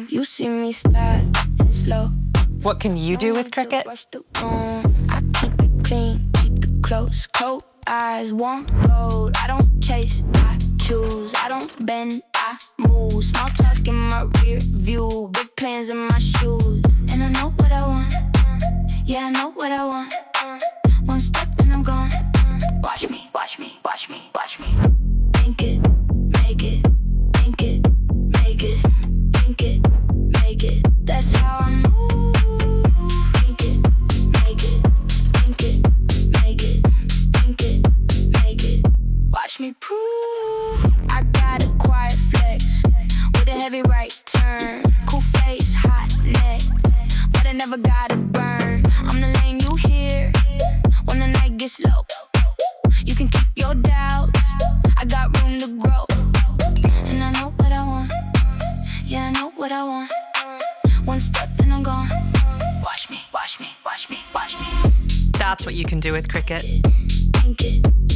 You see me slide and slow. What can you do with Cricut? I keep it clean, keep the close coat. Eyes want gold. I don't chase, I choose. I don't bend, I move. Small talk in my rear view, big plans in my shoes. And I know what I want. Yeah, I know what I want. One step and I'm gone. Watch me, watch me, watch me, watch me. Think it, make it, think it, make it, think it, make it. That's how I move. Think it, make it, think it, make it, think it, make it. Watch me prove. I got a quiet flex with a heavy right turn. Cool face, hot neck, but I never got it burn. I'm the lane you hear when the night gets low. You can keep your doubts, I got room to grow. And I know what I want, yeah, I know what I want. One step and I'm gone. Watch me, watch me, watch me, watch me. That's what you can do with Cricut. Think it.